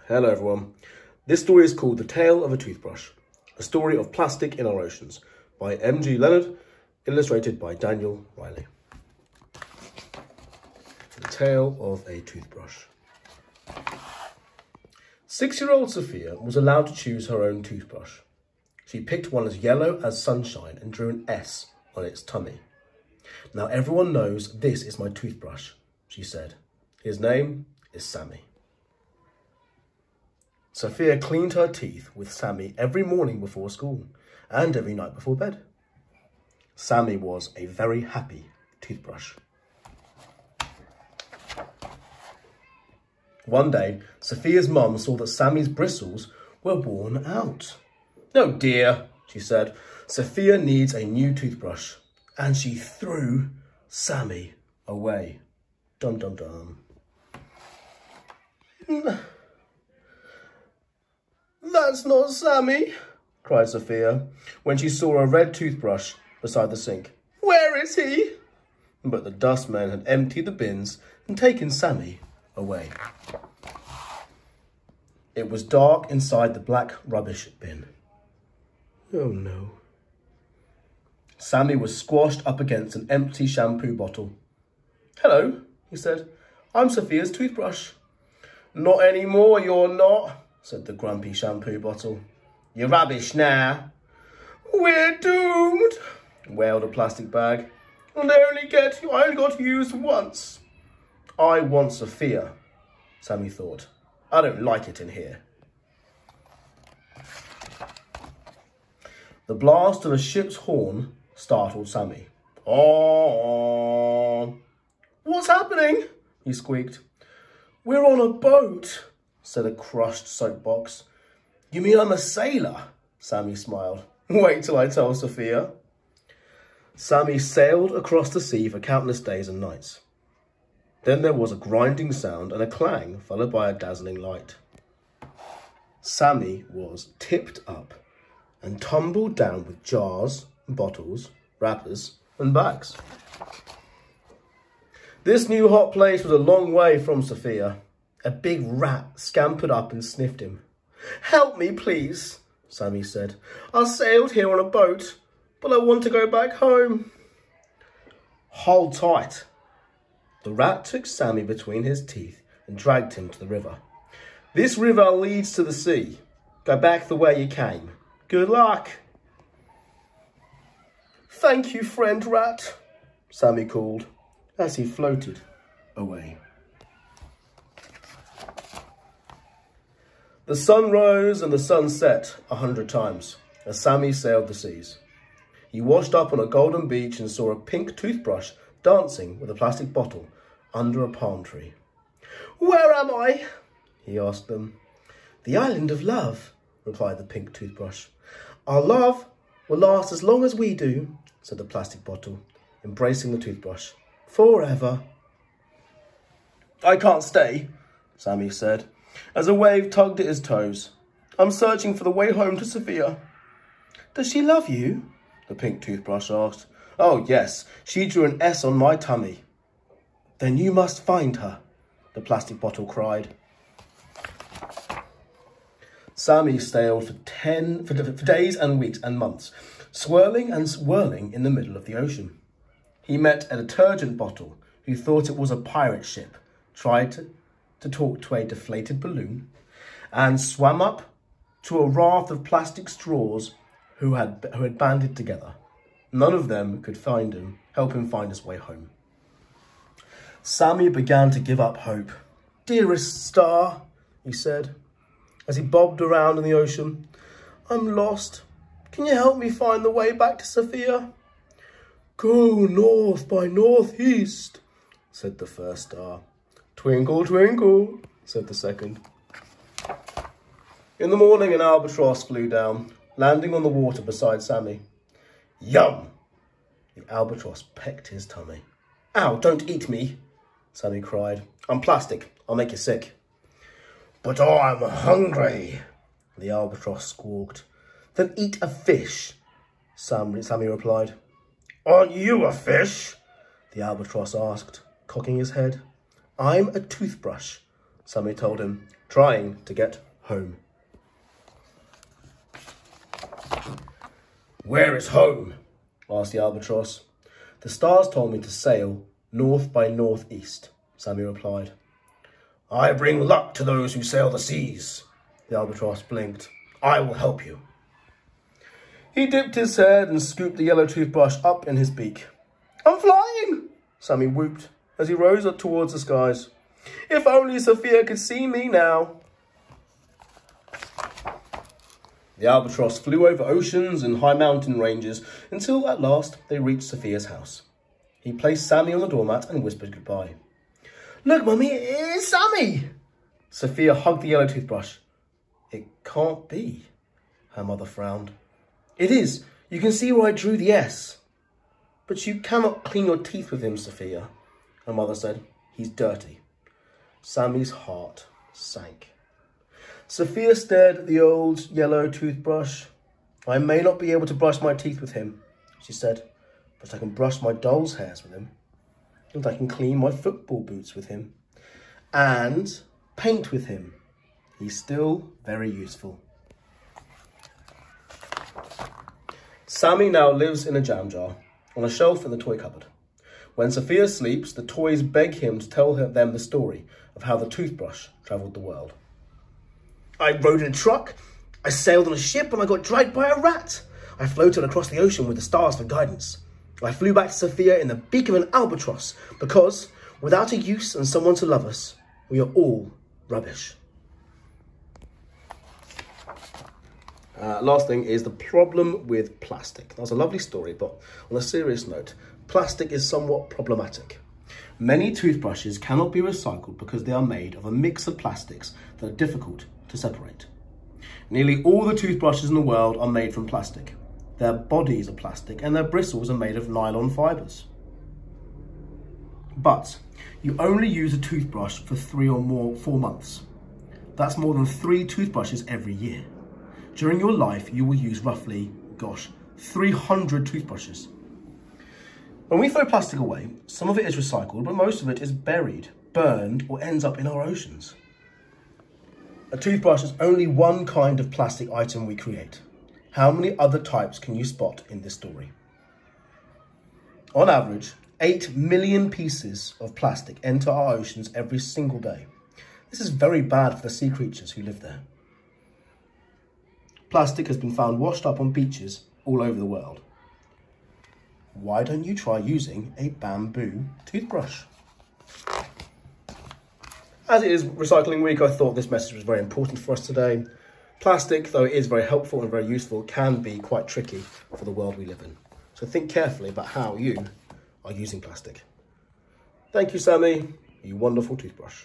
Hello everyone. This story is called The Tale of a Toothbrush, a story of plastic in our oceans by M.G. Leonard, illustrated by Daniel Riley. The Tale of a Toothbrush. 6-year-old Sophia was allowed to choose her own toothbrush. She picked one as yellow as sunshine and drew an S on its tummy. "Now everyone knows this is my toothbrush," she said. "His name is Sammy." Sophia cleaned her teeth with Sammy every morning before school and every night before bed. Sammy was a very happy toothbrush. One day, Sophia's mum saw that Sammy's bristles were worn out. "Oh dear," she said, "Sophia needs a new toothbrush." And she threw Sammy away. Dum dum dum. "That's not Sammy," cried Sophia when she saw a red toothbrush beside the sink. "Where is he?" But the dustman had emptied the bins and taken Sammy away. It was dark inside the black rubbish bin. Oh no. Sammy was squashed up against an empty shampoo bottle. "Hello," he said. "I'm Sophia's toothbrush." "Not anymore, you're not," said the grumpy shampoo bottle. "You're rubbish now." "We're doomed," wailed a plastic bag. I only got used once." "I want Sophia," Sammy thought. "I don't like it in here." The blast of a ship's horn startled Sammy. "Oh, what's happening?" he squeaked. "We're on a boat," said a crushed soapbox. "You mean I'm a sailor?" Sammy smiled. "Wait till I tell Sophia." Sammy sailed across the sea for countless days and nights. Then there was a grinding sound and a clang, followed by a dazzling light. Sammy was tipped up and tumbled down with jars, bottles, wrappers and bags. This new hot place was a long way from Sophia. A big rat scampered up and sniffed him. "Help me, please," Sammy said. "I sailed here on a boat, but I want to go back home." "Hold tight." The rat took Sammy between his teeth and dragged him to the river. "This river leads to the sea. Go back the way you came. Good luck." "Thank you, friend rat," Sammy called as he floated away. The sun rose and the sun set 100 times as Sammy sailed the seas. He washed up on a golden beach and saw a pink toothbrush dancing with a plastic bottle under a palm tree. "Where am I?" he asked them. "The island of love," replied the pink toothbrush. "Our love will last as long as we do," said the plastic bottle, embracing the toothbrush. "Forever." "I can't stay," Sammy said, as a wave tugged at his toes. "I'm searching for the way home to Sophia." "Does she love you?" the pink toothbrush asked. "Oh, yes, she drew an S on my tummy." "Then you must find her," the plastic bottle cried. Sammy sailed for days and weeks and months, swirling and swirling in the middle of the ocean. He met a detergent bottle who thought it was a pirate ship, tried to talk to a deflated balloon, and swam up to a raft of plastic straws who had banded together. None of them could help him find his way home. Sammy began to give up hope. "Dearest star," he said, as he bobbed around in the ocean, "I'm lost. Can you help me find the way back to Sophia?" "Go north by northeast," said the first star. "Twinkle, twinkle," said the second. In the morning, an albatross flew down, landing on the water beside Sammy. "Yum!" The albatross pecked his tummy. "Ow, don't eat me," Sammy cried. "I'm plastic. I'll make you sick." "But I'm hungry," the albatross squawked. "Then eat a fish," Sammy replied. "Aren't you a fish?" the albatross asked, cocking his head. "I'm a toothbrush," Sammy told him, trying to get home. Where is home? Asked the albatross. The stars told me to sail north by northeast, Sammy replied. I bring luck to those who sail the seas, the albatross blinked. I will help you. He dipped his head and scooped the yellow toothbrush up in his beak. I'm flying, Sammy whooped as he rose up towards the skies. If only Sophia could see me now. The albatross flew over oceans and high mountain ranges until at last they reached Sophia's house. He placed Sammy on the doormat and whispered goodbye. Look, Mummy, it's Sammy! Sophia hugged the yellow toothbrush. It can't be, her mother frowned. It is. You can see where I drew the S. But you cannot clean your teeth with him, Sophia, her mother said. He's dirty. Sammy's heart sank. Sophia stared at the old yellow toothbrush. I may not be able to brush my teeth with him, she said, but I can brush my doll's hairs with him. And I can clean my football boots with him. And paint with him. He's still very useful. Sammy now lives in a jam jar on a shelf in the toy cupboard. When Sophia sleeps, the toys beg him to tell them the story of how the toothbrush travelled the world. I rode in a truck, I sailed on a ship, and I got dragged by a rat. I floated across the ocean with the stars for guidance. I flew back to Sophia in the beak of an albatross because, without a use and someone to love us, we are all rubbish. Last thing is the problem with plastic. That was a lovely story, but on a serious note, plastic is somewhat problematic. Many toothbrushes cannot be recycled because they are made of a mix of plastics that are difficult to separate. Nearly all the toothbrushes in the world are made from plastic. Their bodies are plastic and their bristles are made of nylon fibres. But you only use a toothbrush for 4 months. That's more than 3 toothbrushes every year. During your life, you will use roughly, 300 toothbrushes. When we throw plastic away, some of it is recycled, but most of it is buried, burned, or ends up in our oceans. A toothbrush is only one kind of plastic item we create. How many other types can you spot in this story? On average, 8 million pieces of plastic enter our oceans every single day. This is very bad for the sea creatures who live there. Plastic has been found washed up on beaches all over the world. Why don't you try using a bamboo toothbrush? As it is Recycling Week, I thought this message was very important for us today. Plastic, though it is very helpful and very useful, can be quite tricky for the world we live in. So think carefully about how you are using plastic. Thank you, Sammy, you wonderful toothbrush.